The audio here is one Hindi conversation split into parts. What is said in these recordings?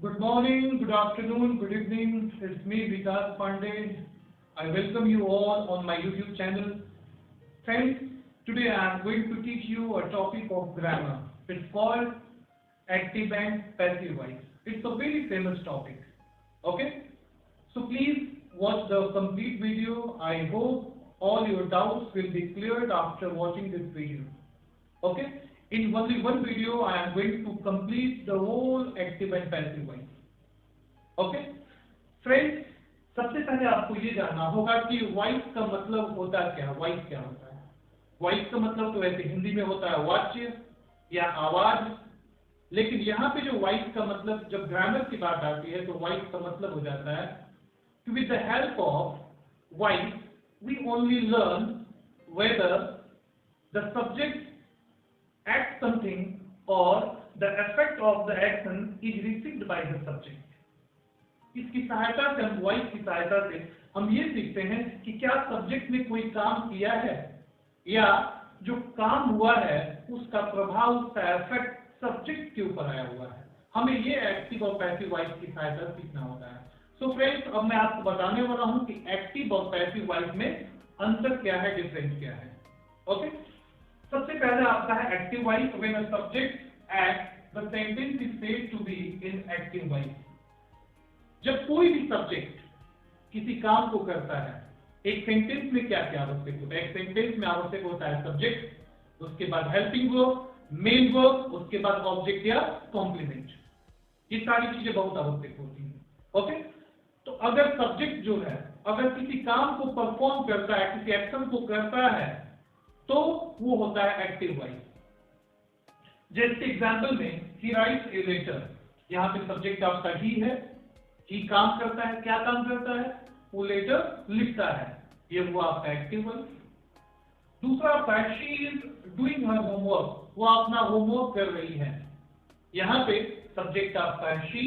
Good morning, good afternoon, good evening. It's me, Vikas Pandey. I welcome you all on my YouTube channel. Friends, today I am going to teach you a topic of grammar. It's called active and passive voice. It's a very famous topic. Okay? So please watch the complete video. I hope all your doubts will be cleared after watching this video. Okay? In only one video, I am going to complete the whole active and passive voice. Okay? Friends, सबसे पहले आपको ये जानना होगा कि वॉइस का मतलब होता क्या है, वॉइस क्या होता है। वॉइस का मतलब तो वैसे हिंदी में होता है वाच्य या आवाज, लेकिन यहाँ पे जो वॉइस का मतलब जब ग्रामर की बात आती है तो वॉइस का मतलब हो जाता है कि with the help of voice we only learn whether the subject act something or the effect of the action is received by the subject. इसकी सहायता से हम वॉइस की सहायता से हम ये सीखते हैं कि क्या सब्जेक्ट ने कोई काम किया है या जो काम हुआ है उसका प्रभाव, उसका इफेक्ट सब्जेक्ट के ऊपर आया हुआ है। हमें ये एक्टिव और पैसिव वॉइस की सहायता से सीखना होता है। सो फ्रेंड्स, अब मैं आपको बताने वाला हूं कि एक्टिव और पैसिव वॉइस में अंतर क्या है, डिफरेंस क्या है। ओके, सबसे पहले आपका है active voice. When a subject act the sentence is said to be in active voice. जब कोई भी सब्जेक्ट किसी काम को करता है, एक सेंटेंस में क्या क्या आवश्यक होता है। एक सेंटेंस में आवश्यक होता है सब्जेक्ट, उसके बाद हेल्पिंग वर्ब, मेन वर्ब, उसके बाद ऑब्जेक्ट या कॉम्प्लीमेंट। ये सारी चीजें बहुत आवश्यक होती हैं। ओके, तो अगर सब्जेक्ट जो है अगर किसी काम को परफॉर्म करता है, किसी एक्शन को करता है, तो वो होता है एक्टिव वॉइस। जैसे एग्जांपल में ही राइट्स ए लेटर, यहां पे सब्जेक्ट आपका ही है, ही काम करता है। क्या काम करता है? वो लेटर लिखता है, ये हुआ आपका एक्टिव वॉइस। दूसरा आपका है she is doing her homework, वो अपना होमवर्क कर रही है। यहां पे सब्जेक्ट आपका है शी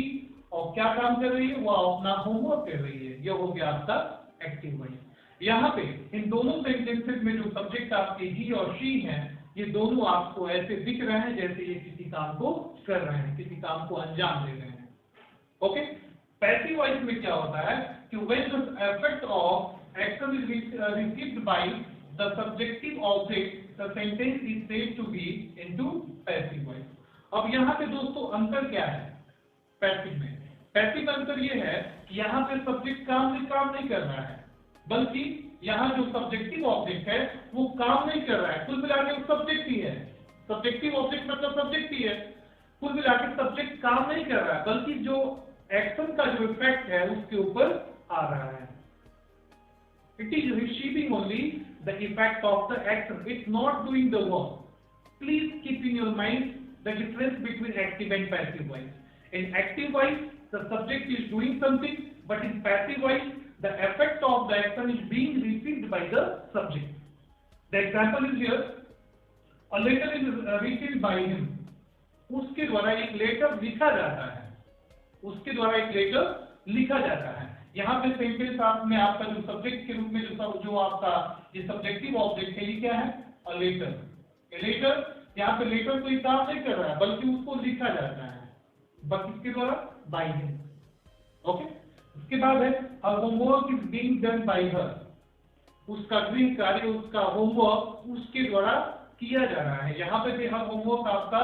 और क्या काम कर रही है? वो अपना होमवर्क कर रही है, ये हो गया आपका एक्टिव वॉइस। यहाँ पे इन दोनों सेंटेंसेस में जो सब्जेक्ट आपके ही और शी हैं, ये दोनों आपको ऐसे दिख रहे हैं जैसे ये किसी काम को कर रहे हैं, किसी काम को अंजाम दे रहे हैं। ओके, पैसिव वॉइस में क्या होता है कि when the effect of action is received by the subjective object the sentence is said to be into passive voice. अब यहाँ पे दोस्तों अंतर क्या है पैसिव में? पैसिव अंतर ये है कि यहाँ पे सब्जेक्ट काम नहीं कर रहा है, बल्कि यहाँ जो सब्जेक्टिव ऑब्जेक्ट है वो काम नहीं कर रहा है। कुल मिलाकर वो सब्जेक्ट ही है। सब्जेक्टिव ऑब्जेक्ट मतलब सब्जेक्ट ही है। कुल मिलाकर सब्जेक्ट काम नहीं कर रहा है, बल्कि जो एक्शन का जो इफेक्ट है उसके ऊपर आ रहा है। It is receiving only the effect of the action, it's not doing the work. Please keep in your mind the difference between active and passive voice. In active voice the subject is doing something, but in passive voice the effect of the action is being received by the subject. The example is here, a letter is written by him. उसके द्वारा एक लेटर लिखा जाता है, उसके द्वारा एक लेटर लिखा जाता है। यहाँ पे सेंटेंस में आपका जो सब्जेक्ट के रूप में जो आपका ये सब्जेक्टिव ऑब्जेक्ट है, ये क्या है? A letter. ए लेटर, यहाँ पे लेटर कोई काम नहीं कर रहा है, बल्कि उसको लिखा जाता है, बस इसके द्वारा, बाय हिम। ओके, उसके बाद है her homework is being done by हर, उसका गृह कार्य, उसका होमवर्क उसके द्वारा किया जा रहा है। यहाँ पे भी हर होमवर्क आपका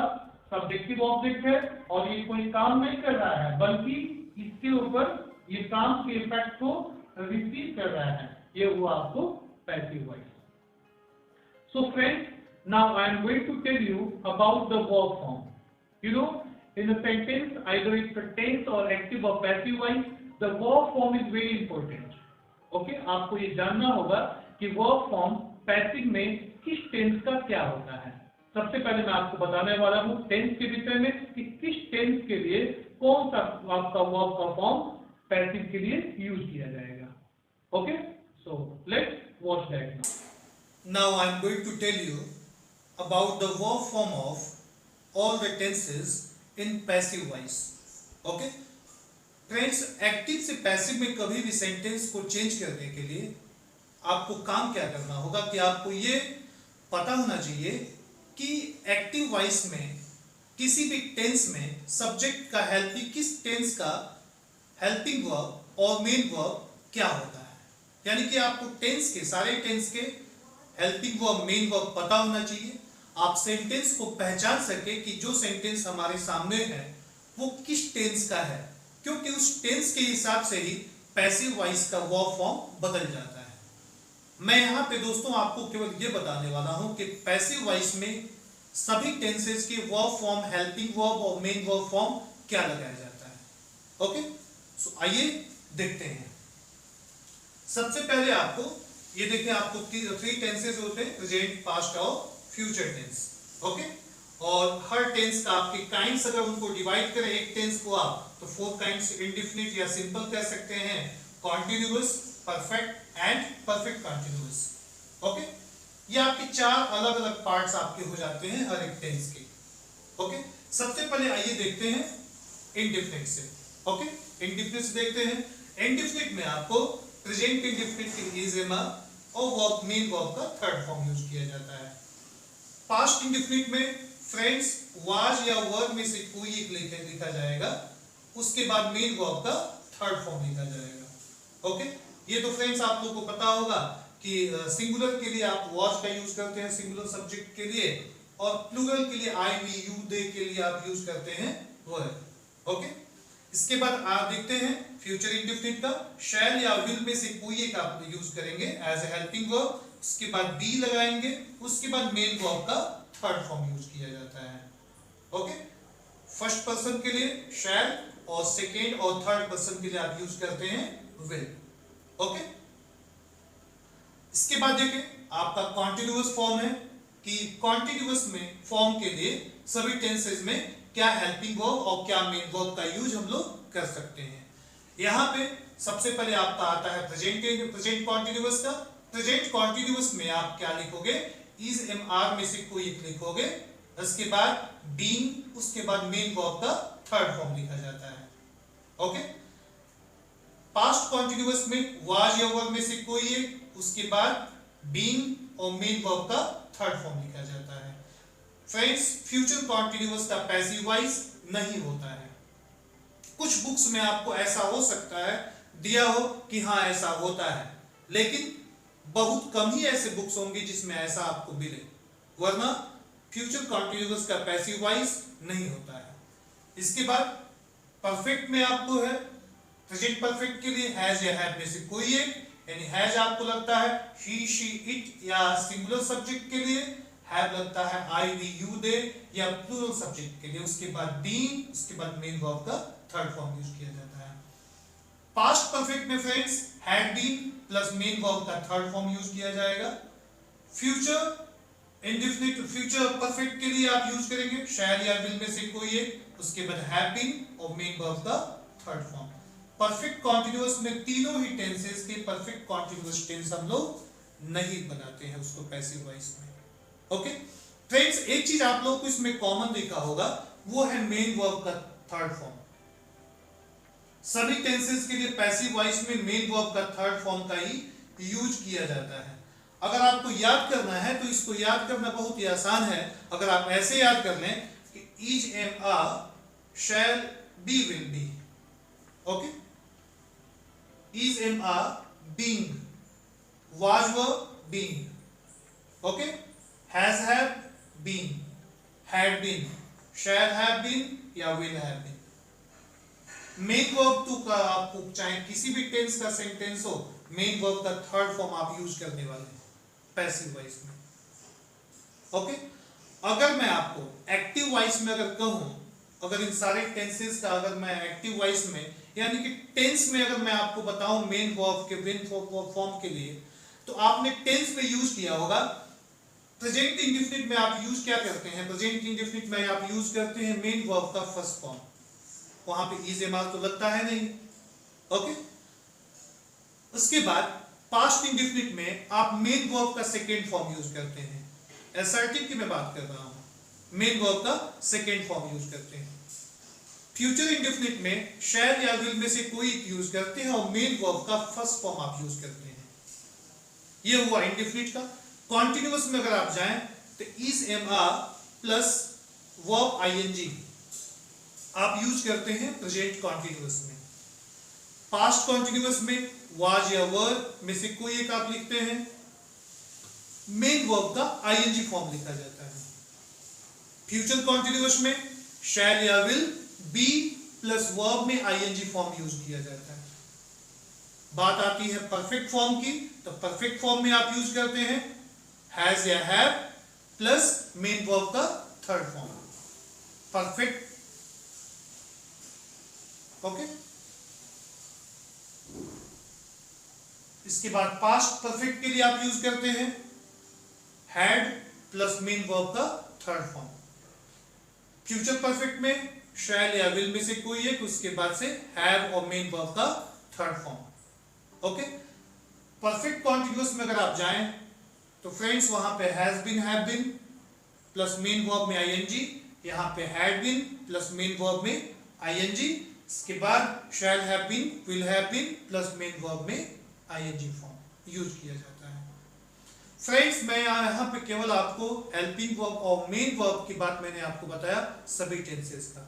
सब्जेक्टिव ऑब्जेक्ट है और ये कोई काम नहीं कर रहा है, बल्कि इसके ऊपर ये काम के इफेक्ट को रिसीव कर रहा है, ये हुआ आपको passive voice. So friends, now I am going to tell you about the verb form. You know, in a sentence either it's a tense और एक्टिव और passive voice, the verb form is very important. Okay, आपको ये जानना होगा कि verb form पैसिव में किस टेंस का क्या होता है। सबसे पहले मैं आपको बताने वाला हूँ टेंस के विषय में कि किस टेंस के लिए कौन सा आपका verb का फॉर्म पैसिव के लिए यूज किया जाएगा। Okay, so let's watch that now. Now I am going to tell you about the verb form of all the tenses in passive voice. Okay? Friends, active से पैसिव में कभी भी सेंटेंस को चेंज करने के लिए आपको काम क्या करना होगा कि आपको ये पता होना चाहिए कि एक्टिव वॉइस में किसी भी टेंस में सब्जेक्ट का हेल्पिंग, किस टेंस का हेल्पिंग वर्ब और मेन वर्ब क्या होता है। यानी कि आपको टेंस के, सारे टेंस के हेल्पिंग वर्ब, मेन वर्ब पता होना चाहिए। आप सेंटेंस को पहचान सके कि जो सेंटेंस हमारे सामने है वो किस टेंस का है, क्योंकि उस टेंस के हिसाब से ही पैसिव वॉइस का वर्ब फॉर्म बदल जाता है। मैं यहाँ पे दोस्तों आपको केवल ये बताने वाला हूं कि पैसिव वॉइस में सभी टेंसेस के वर्ब फॉर्म, हेल्पिंग वर्ब और मेन वर्ब फॉर्म क्या लगाया जाता है। ओके, सो आइए देखते हैं। सबसे पहले आपको ये देखिए, आपको 3 टेंसेस होते हैं, प्रेजेंट, पास्ट और फ्यूचर टेंस। ओके, और हर टेंस का आपके काइंड्स अगर उनको डिवाइड करें एक टेंस को आप, तो 4 काइंड्स, इंडेफिनिट या सिंपल कह सकते हैं, continuous, perfect and perfect continuous. Okay, ये आपके 4 अलग अलग पार्ट्स आपके हो जाते हैं हर एक टेंस के। ओके, सबसे पहले आइए देखते हैं इंडेफिनिट से। ओके, इंडेफिनिट से देखते हैं। इंडेफिनिट में आपको प्रेजेंट इंडेफिनिट के इज, एम, और वर्ब, मेन वर्ब का थर्ड फॉर्म यूज किया जाता है। पास्ट इंडेफिनिट में फ्रेंड्स, वाज या वर में से कोई एक लिखा जाएगा, उसके बाद मेन वर्ब का थर्ड फॉर्म लिखा जाएगा। ओके, ये तो फ्रेंड्स आप लोगों को पता होगा कि सिंगुलर के लिए आप वाज का यूज करते हैं सिंगुलर सब्जेक्ट के लिए, और प्लूरल के लिए आई, वी, यू, दे के लिए आप यूज करते हैं वर। ओके, इसके बाद आप देखते हैं फ्यूचर इंडेफिनिट का, शैल या विल में से कोई एक आप यूज करेंगे एज ए हेल्पिंग वर्ब, उसके बाद बी लगाएंगे, उसके बाद मेन वर्ब का थर्ड फॉर्म यूज किया जाता है। ओके, फर्स्ट पर्सन के लिए शैल और सेकेंड और थर्ड पर्सन के लिए आप यूज करते हैं विल। ओके, इसके बाद देखिए आपका कॉन्टिन्यूअस फॉर्म है कि कॉन्टिन्यूअस में फॉर्म के लिए सभी टेंसेस में क्या हेल्पिंग वर्ब और क्या मेन वर्ब का यूज हम लोग कर सकते हैं। यहां पे सबसे पहले आपका आता है प्रेजेंट कॉन्टिन्यूअस का। प्रेजेंट कॉन्टिन्यूअस में आप क्या लिखोगे, इज, एम, आर में से कोई एक लिखोगे, उसके बाद बीइंग, उसके बाद मेन वर्ब का थर्ड फॉर्म लिखा जाता है। ओके, पास्ट कॉन्टिन्यूअस में वाज या वर में से कोई एक, उसके बाद बीइंग और मेन वर्ब का थर्ड फॉर्म लिखा जाता है। फ्रेंड्स, फ्यूचर कॉन्टिन्यूअस का पैसिव वॉइस नहीं होता है। कुछ बुक्स में आपको ऐसा हो सकता है दिया हो कि हाँ ऐसा होता है, लेकिन बहुत कम ही ऐसे बुक्स होंगे जिसमें ऐसा आपको मिले, वरना फ्यूचर कॉन्टिन्यूअस का पैसिव वॉइस नहीं होता है। इसके बाद परफेक्ट में आपको है, प्रेजेंट परफेक्ट के लिए हैज या हैव में से कोई एक, यानी हैज आपको लगता है ही, शी, इट या सिंगुलर सब्जेक्ट के लिए, हैव लगता है आई, वी, यू, दे या प्लूरल सब्जेक्ट के लिए, उसके बाद बीइंग, उसके बाद मेन वर्ब का थर्ड फॉर्म यूज किया जाता है। पास्ट परफेक्ट में friends had been plus main verb का थर्ड फॉर्म यूज किया जाएगा। फ्यूचर इंडेफिनिट, फ्यूचर परफेक्ट के लिए आप यूज करेंगे शैल या विल में से कोई एक, उसके बाद हैव बीन और मेन वर्ब का थर्ड फॉर्म। परफेक्ट कॉन्टिन्यूअस में तीनों ही टेंसेस के परफेक्ट कॉन्टिन्यूअस टेंस हम लोग नहीं बनाते हैं उसको पैसिव वॉइस में। ओके फ्रेंड्स, एक चीज आप लोग को इसमें कॉमन देखा होगा, वो है मेन वर्ब का थर्ड फॉर्म। सभी टेंसेस के लिए पैसिव वॉइस में मेन वर्ब का थर्ड फॉर्म का ही यूज किया जाता है। अगर आपको याद करना है तो इसको याद करना बहुत ही आसान है। अगर आप ऐसे याद कर लें कि is, am, are, shall, be, will be. Okay, is, am, are, being, was, were, being. Okay, has, have, been, had been, shall have been या will have been। Main verb to का आपको चाहे किसी भी टेंस का सेंटेंस हो, मेन वर्ब का थर्ड फॉर्म आप यूज करने वाले हैं पैसिव वॉइस में। ओके, अगर मैं आपको एक्टिव वॉइस में अगर कहूं, अगर इन सारे टेंसेस का अगर मैं एक्टिव वॉइस में यानी कि टेंस में अगर मैं आपको बताऊं मेन वर्ब के मेन फॉर्म के लिए, तो आपने टेंस में यूज किया होगा। प्रेजेंट इंडेफिनिट में आप यूज क्या करते हैं, प्रेजेंट इंडेफिनिट में आप यूज करते हैं मेन वर्ब का फर्स्ट फॉर्म, वहां पे इज, एम, आर तो लगता है नहीं। ओके, उसके बाद पास्ट इंडेफिनिट में आप मेन वर्ब का सेकेंड फॉर्म यूज करते हैं। असर्टिव की मैं बात कर रहा हूं, मेन वर्ब का सेकेंड फॉर्म यूज करते हैं। फ्यूचर इंडेफिनिट में शैल या विल में से कोई एक यूज करते हैं और मेन वर्ब का फर्स्ट फॉर्म आप यूज करते हैं। ये हुआ इंडेफिनिट का। कॉन्टिन्यूअस में अगर आप जाएं तो is, am, are plus verb ING आप यूज करते हैं प्रेजेंट कॉन्टिन्यूअस में। पास्ट कॉन्टिन्यूअस में वाज या वर में से कोई एक आप लिखते हैं, मेन वर्ब का आईएनजी फॉर्म लिखा जाता है। फ्यूचर कॉन्टिन्यूअस में शैल या विल बी प्लस वर्ब में आईएनजी फॉर्म यूज किया जाता है। बात आती है परफेक्ट फॉर्म की, तो परफेक्ट फॉर्म में आप यूज करते हैं हैज या हैव प्लस मेन वर्ब का थर्ड फॉर्म परफेक्ट। ओके, इसके बाद पास्ट परफेक्ट के लिए आप यूज करते हैं हैड प्लस मेन वर्ब का थर्ड फॉर्म। फ्यूचर परफेक्ट में शैल या विल में से कोई एक, उसके बाद से हैव और मेन वर्ब का third form. Okay, perfect continuous में अगर आप जाएं तो फ्रेंड्स वहां पे has been have been plus main verb में आईएनजी, यहां पे had been plus main verb में आईएनजी, इसके बाद shall have been will have been plus main verb में आईएनजी फॉर्म यूज किया जाता है। फ्रेंड्स मैं यहां पे केवल आपको हेल्पिंग वर्ब और मेन वर्ब की बात मैंने आपको बताया सभी टेंसेस का,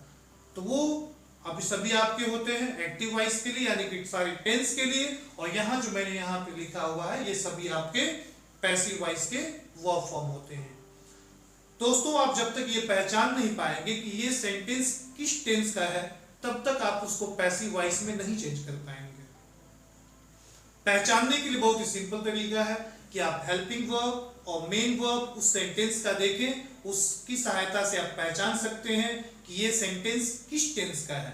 तो वो अभी सभी आपके होते हैं एक्टिव वॉइस के लिए यानी कि सारे टेंस के लिए, और यहाँ जो मैंने यहाँ पे लिखा हुआ है ये सभी आपके पैसिव वॉइस के वर्ब फॉर्म होते हैं। दोस्तों आप जब तक ये पहचान नहीं पाएंगे कि ये सेंटेंस किस टेंस का है तब तक आप उसको पैसिव वॉइस में नहीं चेंज कर पाएंगे। पहचानने के लिए बहुत ही सिंपल तरीका है कि आप हेल्पिंग वर्ब और मेन वर्ब उस सेंटेंस का देखें, उसकी सहायता से आप पहचान सकते हैं कि ये सेंटेंस किस टेंस का है।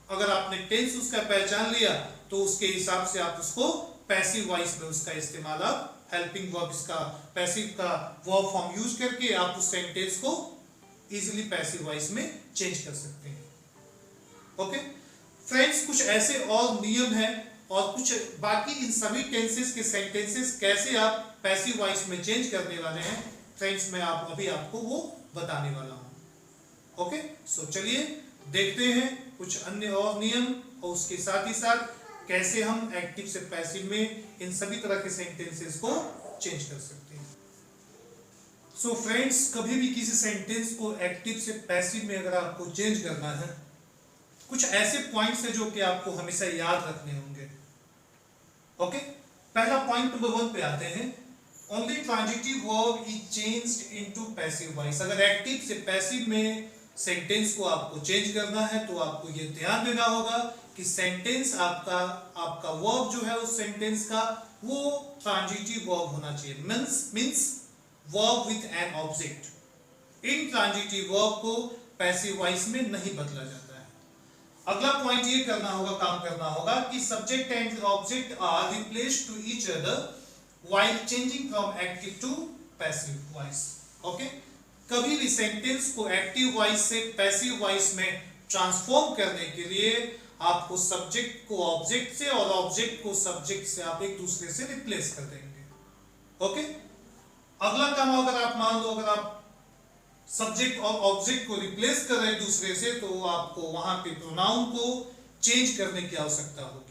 अगर आपने टेंस उसका पहचान लिया तो उसके हिसाब से आप उसको पैसिव वॉइस में उसका इस्तेमाल आप हेल्पिंग वर्ब इसका पैसिव का वर्ब फॉर्म यूज करके आप उस सेंटेंस को इजीली पैसिव वॉइस में चेंज कर सकते हैं। ओके फ्रेंड्स, कुछ ऐसे और नियम हैं और कुछ बाकी इन सभी टेंसेस के सेंटेंसेस कैसे आप पैसिव वॉइस में चेंज करने वाले हैं फ्रेंड्स, मैं अभी आपको वो बताने वाला हूं। ओके सो चलिए देखते हैं कुछ अन्य और नियम और उसके साथ ही साथ कैसे हम एक्टिव से पैसिव में इन सभी तरह के सेंटेंसेस को चेंज कर सकते हैं। सो फ्रेंड्स, कभी भी किसी सेंटेंस को एक्टिव से पैसिव में अगर आपको चेंज करना है, कुछ ऐसे पॉइंट्स हैं जो कि आपको हमेशा याद रखने होंगे। ओके, पहला पॉइंट नंबर 1 पे आते हैं। Only transitive verb is changed into passive voice. अगर एक्टिव से पैसिव में सेंटेंस को आपको चेंज करना है तो आपको ये ध्यान देना होगा कि सेंटेंस आपका वर्ब जो है उस सेंटेंस का वो ट्रांजिटिव वर्ब होना चाहिए, means verb with an object. In transitive verb को पैसिव वॉइस में नहीं बदला जाता है। अगला पॉइंट ये काम करना होगा कि subject and object are replaced to each other while changing from active to passive voice. Okay, कभी भी सेंटेंस को एक्टिव वॉइस से पैसिव वॉइस में ट्रांसफॉर्म करने के लिए आपको सब्जेक्ट को ऑब्जेक्ट से और ऑब्जेक्ट को सब्जेक्ट से आप एक दूसरे से रिप्लेस कर देंगे। ओके, अगला काम अगर आप मान लो अगर आप सब्जेक्ट और ऑब्जेक्ट को रिप्लेस कर रहे हैं दूसरे से तो आपको वहां पे प्रोनाउन को चेंज करने की आवश्यकता होगी।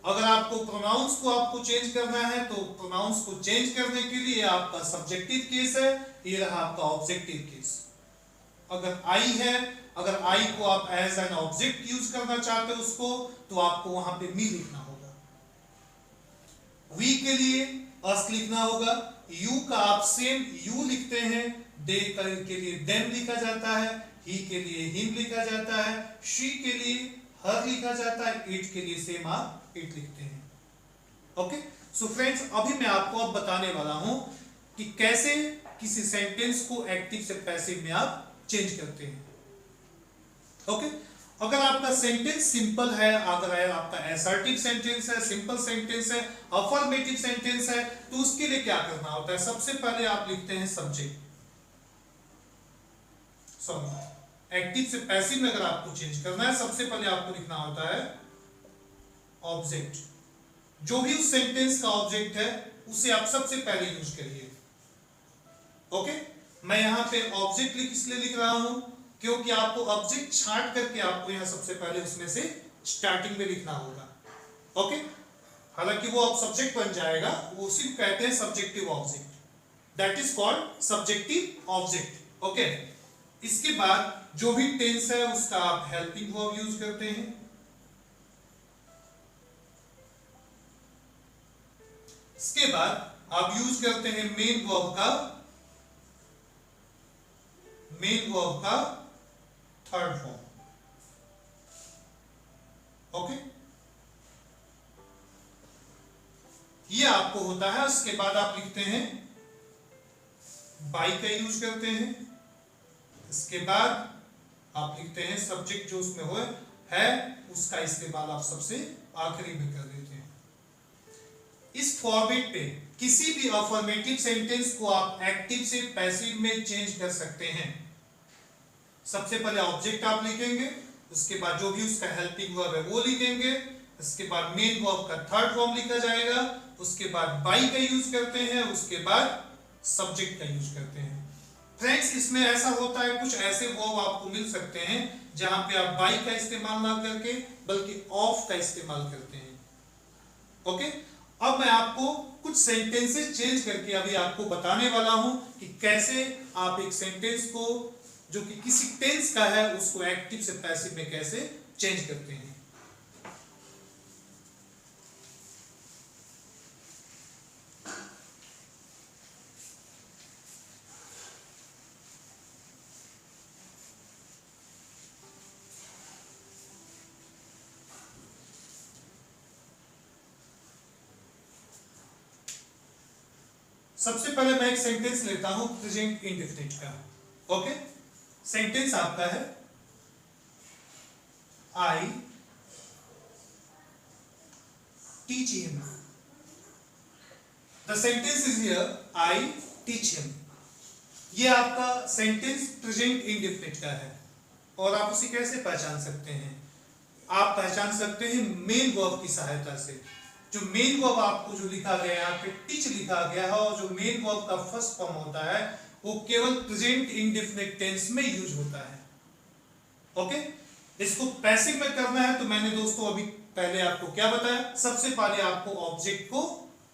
अगर आपको प्रोनाउंस को चेंज करना है तो प्रोनाउंस को चेंज करने के लिए आपका सब्जेक्टिव केस है, ये रहा आपका ऑब्जेक्टिव केस। अगर आई है, अगर आई को आप एज एन ऑब्जेक्ट यूज करना चाहते हो उसको, तो आपको वहां पे मी लिखना होगा। वी के लिए अस लिखना होगा। यू का आप सेम यू लिखते हैं। दे के लिए देम लिखा जाता है। ही के लिए हिम लिखा जाता है। शी के लिए हर लिखा जाता है। इट के लिए सेम आप इट लिखते हैं। ओके, सो फ्रेंड्स, अभी मैं आपको अब बताने वाला हूं कि कैसे किसी सेंटेंस को एक्टिव से पैसिव में आप चेंज करते हैं। ओके, अगर आपका सेंटेंस सिंपल है, अगर आपका असर्टिव सेंटेंस है, सिंपल सेंटेंस है, अफर्मेटिव सेंटेंस है, तो उसके लिए क्या करना होता है? सबसे पहले आप लिखते हैं सब्जेक्ट। एक्टिव से पैसिव में अगर आपको चेंज करना है सबसे पहले आपको लिखना होता है ऑब्जेक्ट। जो भी उस सेंटेंस का ऑब्जेक्ट है उसे आप सबसे पहले यूज करिए। ओके, मैं यहां पे ऑब्जेक्ट इसलिए लिख रहा हूं क्योंकि आपको ऑब्जेक्ट छांट करके आपको यहां सबसे पहले उसमें से स्टार्टिंग में लिखना होगा। ओके, हालांकि वो अब सब्जेक्ट बन जाएगा, वो सिर्फ कहते हैं subjective object, that is called subjective object. Okay, इसके बाद जो भी टेंस है उसका आप हेल्पिंग वर्ब यूज करते हैं। इसके बाद आप यूज करते हैं मेन वर्ब का थर्ड फॉर्म। ओके, ये आपको होता है। उसके बाद आप लिखते हैं बाई का यूज करते हैं। इसके बाद आप लिखते हैं सब्जेक्ट जो उसमें हो है उसका इस्तेमाल आप सबसे आखिरी में कर देते हैं। इस फॉर्मेट पे किसी भी अफर्मेटिव सेंटेंस को आप एक्टिव से पैसिव में चेंज कर सकते हैं। सबसे पहले ऑब्जेक्ट आप लिखेंगे, उसके बाद जो भी उसका हेल्पिंग वर्ब है वो लिखेंगे, इसके बाद मेन वर्ब का थर्ड फॉर्म लिखा जाएगा, उसके बाद बाई का यूज करते हैं, उसके बाद सब्जेक्ट का यूज करते हैं। फ्रेंड्स, इसमें ऐसा होता है कुछ ऐसे वर्ब आपको मिल सकते हैं जहां पे आप बाई का इस्तेमाल ना करके बल्कि ऑफ का इस्तेमाल करते हैं। ओके, अब मैं आपको कुछ सेंटेंसेस चेंज करके अभी आपको बताने वाला हूं कि कैसे आप एक सेंटेंस को जो कि किसी टेंस का है उसको एक्टिव से पैसिव में कैसे चेंज करते हैं। सबसे पहले मैं एक सेंटेंस लेता हूं प्रेजेंट इंडेफिनिट का। ओके, सेंटेंस आपका है I teach him. The sentence is here I teach him. ये आपका सेंटेंस प्रेजेंट इंडेफिनिट का है और आप उसे कैसे पहचान सकते हैं? आप पहचान सकते हैं मेन वर्ब की सहायता से। जो मेन वर्ब आपको जो लिखा गया है यहाँ पे टीच लिखा गया है और जो मेन वर्ब का फर्स्ट फॉर्म होता है वो केवल प्रेजेंट इंडेफिनिट टेंस में यूज होता है। ओके, इसको पैसिव में करना है तो मैंने दोस्तों अभी पहले आपको क्या बताया, सबसे पहले आपको ऑब्जेक्ट को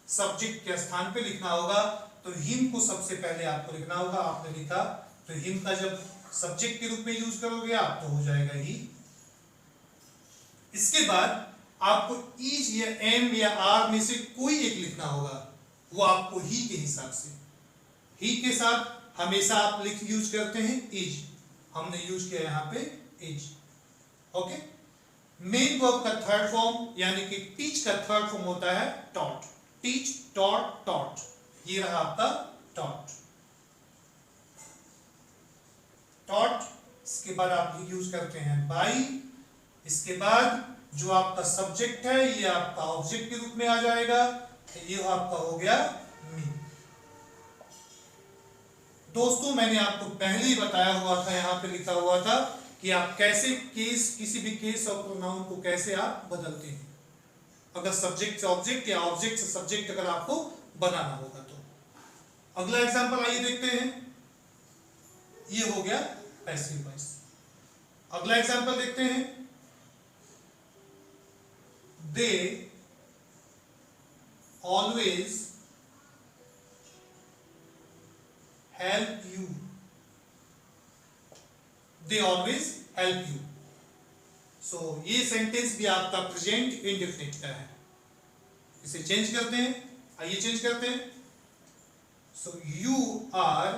सब्जेक्ट के स्थान पे लिखना होगा। तो हिम को सबसे पहले आपको लिखना होगा। आपने लिखा तो हिम का जब सब्जेक्ट के रूप में यूज करोगे आप तो हो जाएगा ही। इसके बाद आपको इज या एम या आर में से कोई एक लिखना होगा, वो आपको ही के हिसाब से। ही के साथ हमेशा आप लिख यूज करते हैं इज, हमने यूज किया यहां पे इज। ओके, मेन वर्ब का थर्ड फॉर्म यानी कि टीच का थर्ड फॉर्म होता है टॉट। टीच, टॉट, टॉट, ये रहा आपका टॉट। टॉट, इसके बाद आप यूज करते हैं बाई। इसके बाद जो आपका सब्जेक्ट है ये आपका ऑब्जेक्ट के रूप में आ जाएगा, ये आपका हो गया मी। दोस्तों, मैंने आपको पहले ही बताया हुआ था, यहां पे लिखा हुआ था कि आप कैसे केस, किसी भी केस और प्रोनाउन को कैसे आप बदलते हैं अगर सब्जेक्ट से ऑब्जेक्ट या ऑब्जेक्ट से सब्जेक्ट अगर आपको बनाना होगा तो। अगला एग्जांपल आइए देखते हैं। ये हो गया पैसिव वॉइस। अगला एग्जांपल देखते हैं। They always help you. They always help you. So ये सेंटेंस भी आपका प्रेजेंट इंडेफिनिट का है। इसे चेंज करते हैं, आइए चेंज करते हैं। So you are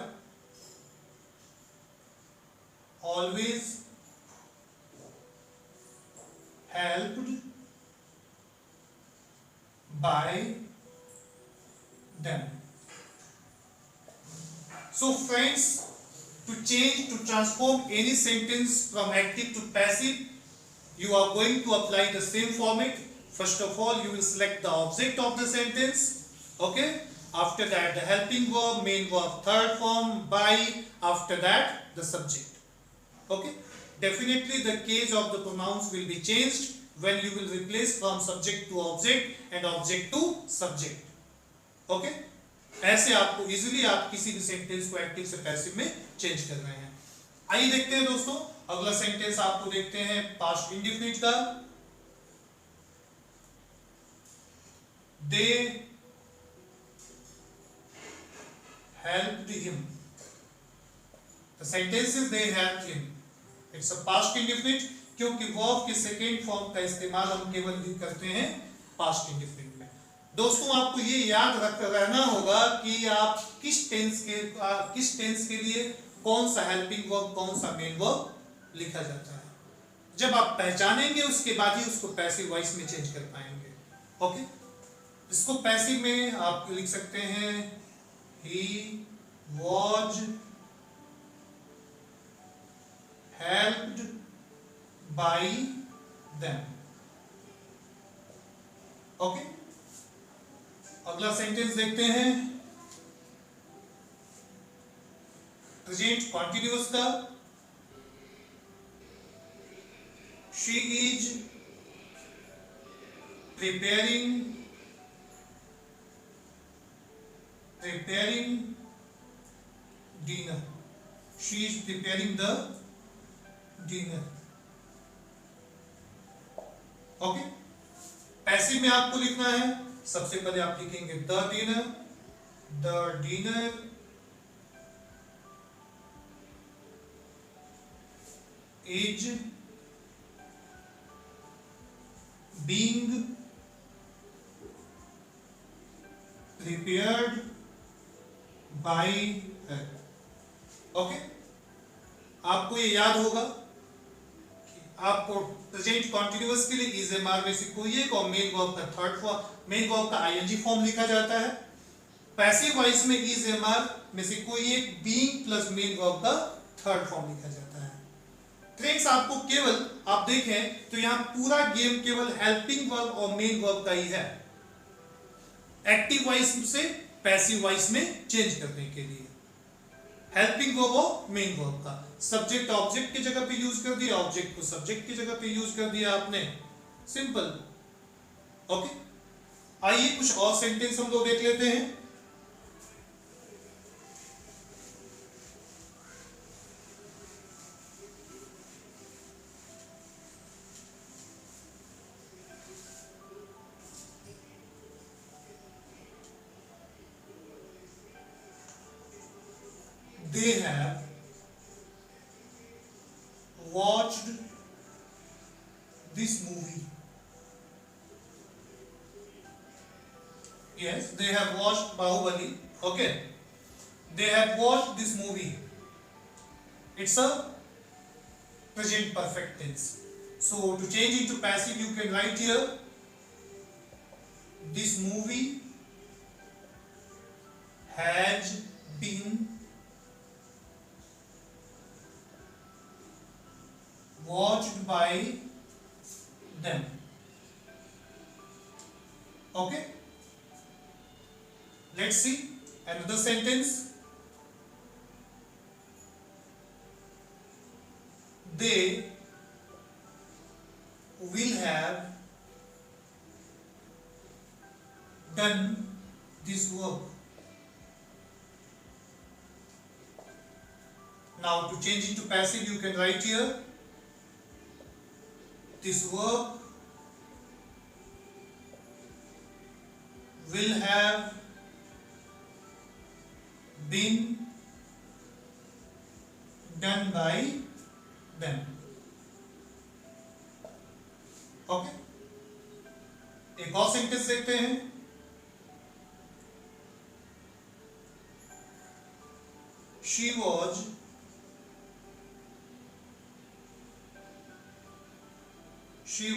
always helped by them. So friends, to change, to transform any sentence from active to passive, you are going to apply the same format. First of all, you will select the object of the sentence. Okay, after that the helping verb, main verb, third form, by, after that the subject. Okay, definitely the case of the pronouns will be changed when you will replace from subject to object and object to subject. Okay, ऐसे आपको इजीली आप किसी भी सेंटेंस को एक्टिव से पैसिव में चेंज कर रहे हैं। आइए देखते हैं दोस्तों, अगला सेंटेंस आपको देखते हैं पास्ट इंडेफिनिट का। They helped him. The sentences they have him. It's a past indefinite क्योंकि verb के second form का इस्तेमाल हम केवल भी करते हैं past indefinite में। दोस्तों आपको ये याद रहना होगा कि आप किस टेंस के लिए कौन सा हेल्पिंग वर्ब कौन सा मेन वर्ब लिखा जाता है। जब आप पहचानेंगे उसके बाद ही उसको पैसिव वॉइस में चेंज कर पाएंगे। ओके, इसको पैसिव में आप लिख सकते हैं he was helped by them। Okay, अगला सेंटेंस देखते हैं प्रेजेंट कॉन्टिन्यूअस का। She is preparing dinner। she is preparing the dinner। Okay, passive में आपको लिखना है, सबसे पहले आप लिखेंगे the dinner is being prepared by her। Okay, आपको ये याद होगा कि आपको प्रेजेंट कॉन्टिन्यूअस के लिए इज एम आर में से कोई एक और मेन वर्ब का थर्ड फॉर्म मेन वर्ब का आईएनजी फॉर्म लिखा जाता है। पैसिव वॉइस में इज एम आर में से कोई एक बीइंग प्लस मेन वर्ब का थर्ड फॉर्म लिखा जाता है। फ्रेंड्स आपको केवल आप देखें तो यहाँ पूरा गेम केवल हेल्पिंग वर्ब और मेन वर्ब का ही है, एक्टिव वॉइस से पैसिव वॉइस में चेंज करने के लिए। हेल्पिंग वर्ब और मेन वर्ब का सब्जेक्ट ऑब्जेक्ट की जगह पे यूज कर दिया, ऑब्जेक्ट को सब्जेक्ट की जगह पे यूज कर दिया आपने, सिंपल। ओके, आइए कुछ और सेंटेंस हम लोग देख लेते हैं। They have watched this movie। Yes, they have watched Bahubali। Okay, they have watched this movie। It's a present perfect tense। So to change into passive, you can write here this movie has been watched by them। Okay, let's see another sentence। they will have done this work। now to change into passive, you can write here this work will have been done by them। Okay, एक और सेंटेंस देखते हैं। she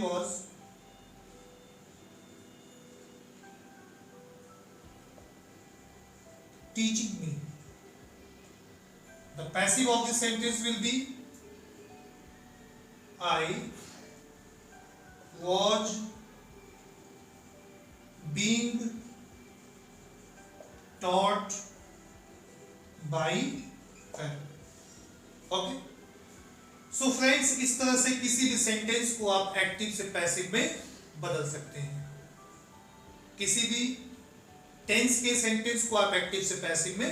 was teaching me। The passive of this sentence will be I was being taught by her। Okay, so friends इस तरह से किसी भी सेंटेंस को आप एक्टिव से पैसिव में बदल सकते हैं। किसी भी टेंस के सेंटेंस को आप एक्टिव से पैसिव में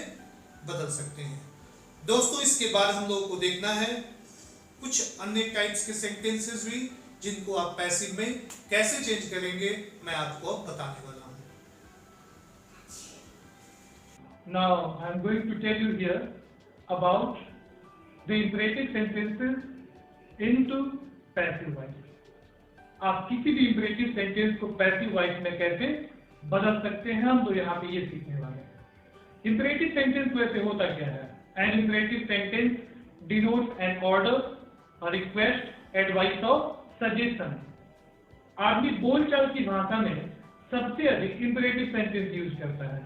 बदल सकते हैं। दोस्तों इसके बाद हम लोगों को देखना है कुछ अन्य टाइप्स के सेंटेंसेस भी जिनको आप पैसिव में कैसे चेंज करेंगे, मैं आपको अब बताने वाला हूं। Now I am going to tell you here about the imperative sentences into passive voice। आप किसी भी imperative sentence को passive voice में कैसे बदल सकते हैं, हम तो यहाँ पे ये सीखने वाले हैं। Imperative sentence वैसे होता क्या है? An imperative sentence denotes an order, a request, advice or suggestion। आदमी बोलचाल की भाषा में सबसे अधिक imperative sentence यूज करता है।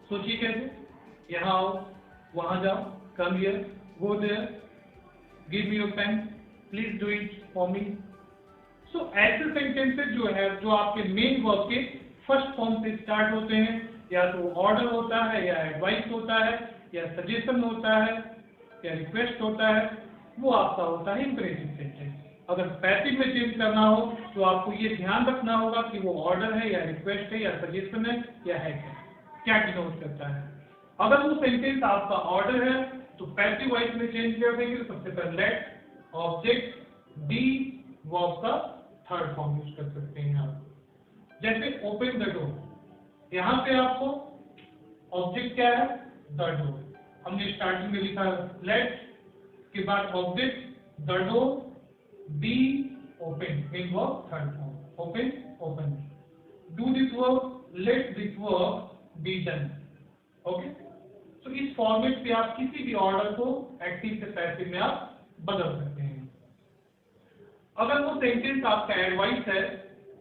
सोचिए कैसे? यहाँ आओ, वहां जाओ, come here, go there, give me your pen, please do it for me। सो ऐसे सेंटेंसेस जो है, जो आपके मेन वर्ब के फर्स्ट फॉर्म से स्टार्ट होते हैं, या तो ऑर्डर होता है, या एडवाइस होता है, या सजेशन होता है, या रिक्वेस्ट होता है, वो आपका होता है इंपरेटिव सेंटेंस। अगर पैसिव में चेंज करना हो तो आपको ये ध्यान रखना होगा कि वो ऑर्डर है, या रिक्वेस्ट है, या सजेशन है, या है क्या डिनोट करता है। अगर वो सेंटेंस आपका ऑर्डर है तो पैसिव वॉइस में चेंज कर देंगे। तो सबसे पहले लेट ऑब्जेक्ट डी वर्ब का थर्ड फॉर्म यूज कर सकते हैं आप। जैसे ओपन द डोर, यहां पे आपको ऑब्जेक्ट क्या है? The door. हमने स्टार्टिंग में लिखा लेट के बाद object the door be open in verb third form. Open open. Do this verb, let this verb be done. Okay, तो इस फॉर्मेट पे आप किसी भी ऑर्डर को एक्टिव से पैसिव में आप बदल सकते हैं। अगर वो सेंटेंस आपका एडवाइस है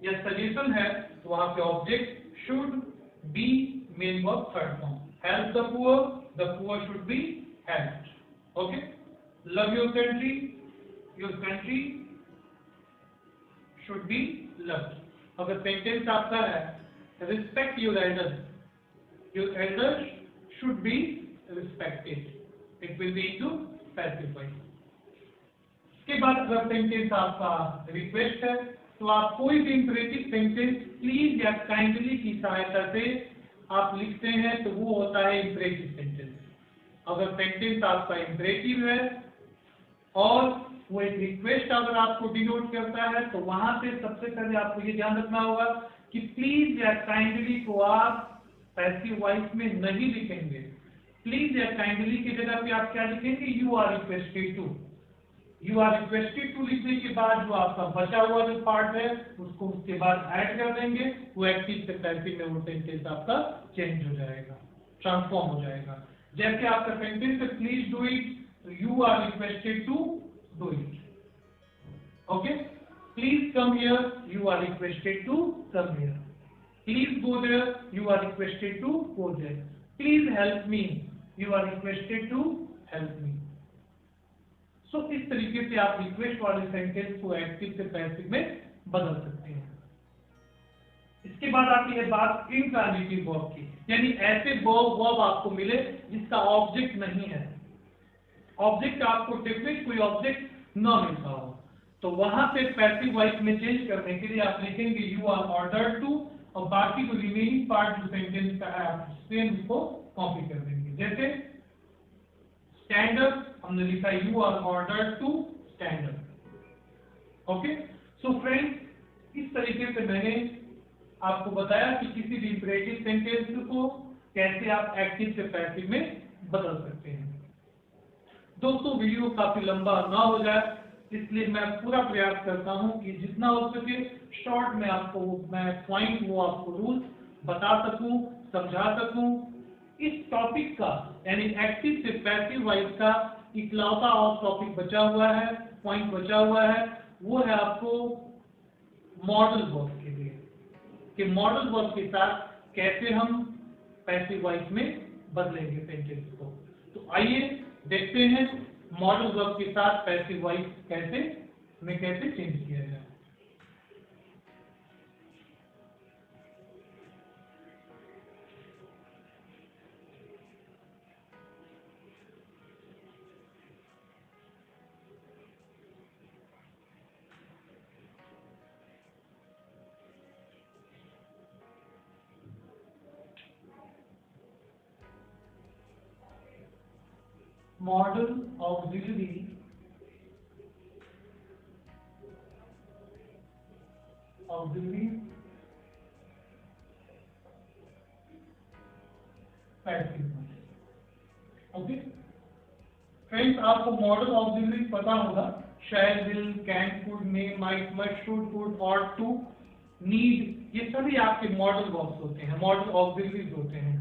या सजेशन है तो वहां पे object should be main verb third form. Help the poor should be helped. Okay, love your country should be loved. अगर सेंटेंस आपका है respect your elders should be respected, it will be into passive voice। इसके बाद अगर सेंटेंस आपका रिक्वेस्ट है तो आप कोई भी इंपरेटिव सेंटेंस प्लीज या काइंडली की सहायता से आप लिखते हैं तो वो होता है इंपरेटिव सेंटेंस। अगर सेंटेंस आपका इंपरेटिव है और वो एक रिक्वेस्ट अगर आपको डिनोट करता है तो वहां से सबसे पहले आपको ये ध्यान रखना होगा कि प्लीज या काइंडली को आप पैसिव वॉइस में नहीं लिखेंगे। प्लीज या काइंडली की जगह पे आप क्या लिखेंगे? You are requested to. You are requested to लिखने के बाद जो आपका बचा हुआ जो पार्ट है उसको उसके बाद ऐड कर देंगे। वो एक्टिव से पैसिव में वो सेंटेंस आपका चेंज हो जाएगा, ट्रांसफॉर्म हो जाएगा। जैसे आपका सेंटेंस है प्लीज डू इट, तो you are requested to do it. Okay, please come here, you are requested to come here. Please go there, you are requested to go there. Please help me, you are requested to help me। So इस तरीके से आप रिक्वेस्ट वाले सेंटेंस को एक्टिव से पैसिव में बदल सकते हैं। इसके बाद आती है बात इंट्रांजिटिव वर्ब की, यानी ऐसे वर्ब आपको मिले जिसका ऑब्जेक्ट नहीं है। ऑब्जेक्ट आपको डेफिनेट कोई ऑब्जेक्ट न मिलता हो तो वहां से पैसिव वॉइस में चेंज करने के लिए आप लिखेंगे यू आर ऑर्डर्ड टू, और बाकी जो रिमेनिंग पार्ट जो सेंटेंस का है आप सेम इसको कॉपी कर देंगे। जैसे स्टैंड अप, हमने लिखा you are ordered to stand up. Okay, so friends इस तरीके से मैंने आपको बताया कि किसी भी इंपरेटिव सेंटेंस को कैसे आप एक्टिव से पैसिव में बदल सकते हैं। दोस्तों वीडियो काफी लंबा ना हो जाए इसलिए मैं पूरा प्रयास करता हूं कि जितना हो सके शॉर्ट में आपको मैं पॉइंट वो आपको रूल बता सकूं, समझा सकूं। इस टॉपिक का यानी एक्टिव से पैसिव वॉइस का इकलौता और टॉपिक बचा हुआ है, पॉइंट बचा हुआ है, वो है आपको मॉडल वर्ब के लिए, कि मॉडल वर्ब के साथ कैसे हम पैसिव वॉइस में बदलेंगे सेंटेंस को। तो आइए देखते हैं मॉडल वर्ब के साथ पैसिव वॉइस कैसे चेंज किया जाए। Modal auxiliary passive. Okay, friends आपको मॉडल ऑक्सिलरी पता होगा, shall, will, can, could, may, might, must, should, could, ought, to, need, ये सभी आपके मॉडल वर्ब्स होते हैं, मॉडल ऑक्सिलरीज होते हैं।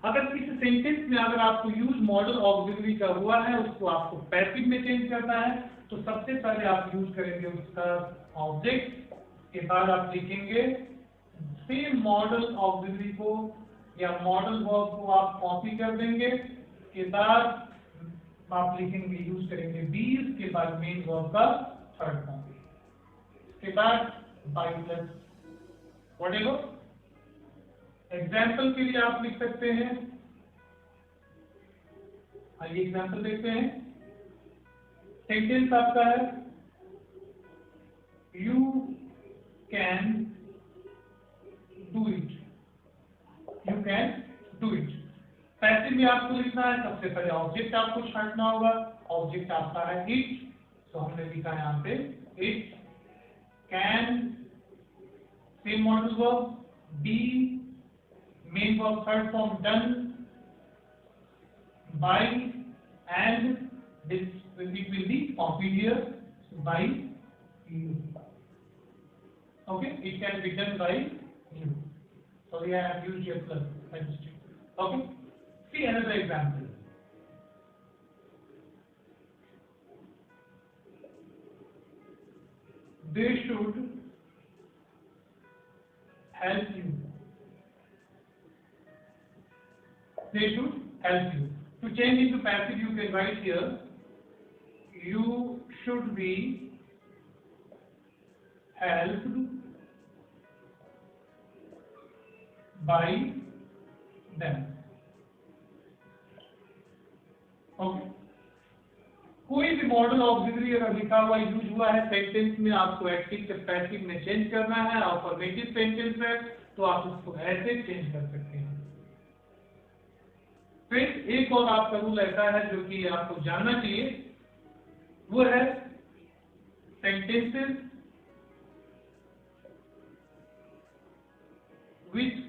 अगर किसी सेंटेंस में अगर आपको यूज मॉडल ऑक्सिलरी का हुआ है, उसको आपको पैसिव में चेंज करना है, तो सबसे पहले आप यूज करेंगे उसका ऑब्जेक्ट, के बाद आप लिखेंगे सेम मॉडल ऑक्सिलरी को या मॉडल वर्ब को आप कॉपी कर देंगे, के बाद आप लिखेंगे, यूज करेंगे बीज, के बाद मेन वर्ब का थर्ड फॉर्म, के बाद बाई प्लस व्हाटएवर। एग्जाम्पल के लिए आप लिख सकते हैं, आइए एग्जाम्पल देखते हैं। सेंटेंस आपका है you can do it, you can do it. Passive में आपको लिखना है, सबसे पहले ऑब्जेक्ट आपको छांटना होगा, ऑब्जेक्ट आपका है इट, तो हमने लिखा है यहाँ पे it, can same modal verb, be main verb third form done, by and this it will be copied here by you. Okay, it can be done by you. So we have used here plus by mistake. Okay, see another example. They should help you. They should help you. To change into passive, you can write here, you should be helped by them. Okay. कोई भी मॉडल ऑक्सिलरी अगर लिखा हुआ यूज हुआ है सेंटेंस में, आपको एक्टिव से पैसिव में चेंज करना है, अफर्मेटिव सेंटेंस है तो आप उसको ऐसे चेंज कर सकते हैं। फिर एक और आपका रूल ऐसा है जो कि आपको जानना चाहिए, वो है sentences with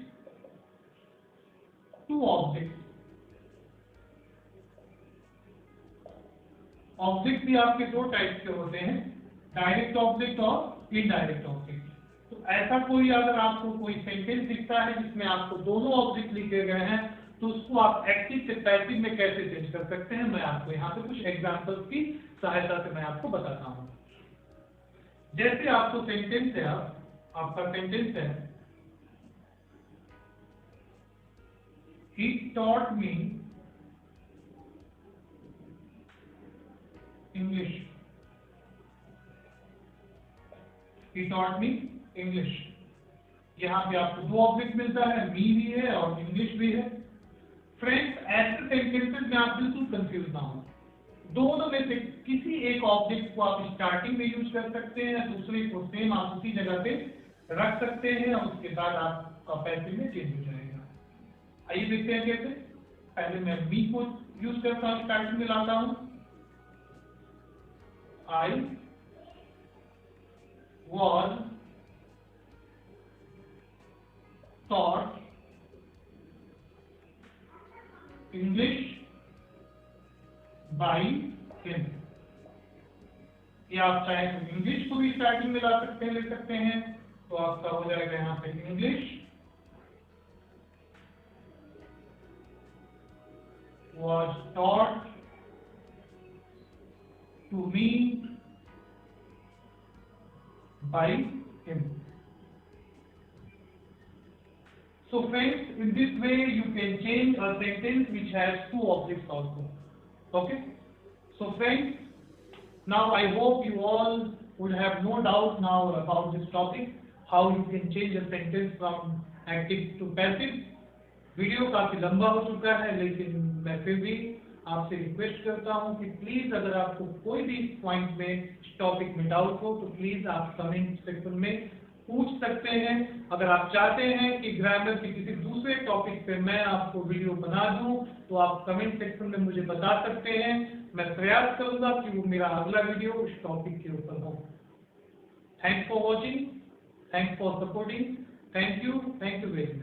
to object. Object भी आपके दो टाइप के होते हैं, डायरेक्ट ऑब्जेक्ट और इनडायरेक्ट ऑब्जेक्ट। तो ऐसा कोई अगर आपको कोई सेंटेंस दिखता है जिसमें आपको दोनों ऑब्जेक्ट लिखे गए हैं, तो उसको आप एक्टिव से पैसिव में कैसे चेंज कर सकते हैं, मैं आपको यहाँ पे कुछ एग्जांपल्स की सहायता से मैं आपको बताता हूँ। जैसे आपको सेंटेंस है, आपका सेंटेंस है he taught me English, he taught me English। यहाँ पे आपको दो ऑब्जेक्ट मिलता है, मी भी है और इंग्लिश भी है। फ्रेंड्स, ऐसे सेंटेंसेस में आप बिल्कुल कंफ्यूज ना हो, दोनों में से किसी एक ऑब्जेक्ट को आप स्टार्टिंग में यूज कर सकते हैं, दूसरे को सेम आप उसी जगह पे रख सकते हैं और उसके बाद आपका पैसिव में चेंज हो जाएगा। आइए देखते हैं कैसे। पहले मैं मी को यूज करता हूँ, स्टार्टिंग में लाता हूँ, I was taught English by him। या आप चाहे तो इंग्लिश को भी स्टार्टिंग में ला सकते हैं, ले सकते हैं, तो आपका हो जाएगा यहाँ पे English was taught to me by him। So friends, in this way you can change a sentence which has two objects also. Okay? So friends, now I hope you all would have no doubt now about this topic, how you can change a sentence from active to passive। Video काफी लंबा हो चुका है, लेकिन मैं फिर भी आपसे रिक्वेस्ट करता हूं कि प्लीज अगर आपको कोई भी पॉइंट में टॉपिक में डाउट हो तो प्लीज आप कमेंट सेक्शन में पूछ सकते हैं। अगर आप चाहते हैं कि ग्रामर के किसी दूसरे टॉपिक पे मैं आपको वीडियो बना दूं तो आप कमेंट सेक्शन में मुझे बता सकते हैं, मैं प्रयास करूंगा कि वो मेरा अगला वीडियो उस टॉपिक के ऊपर हो। Thanks for watching, thanks for supporting, thank you very much.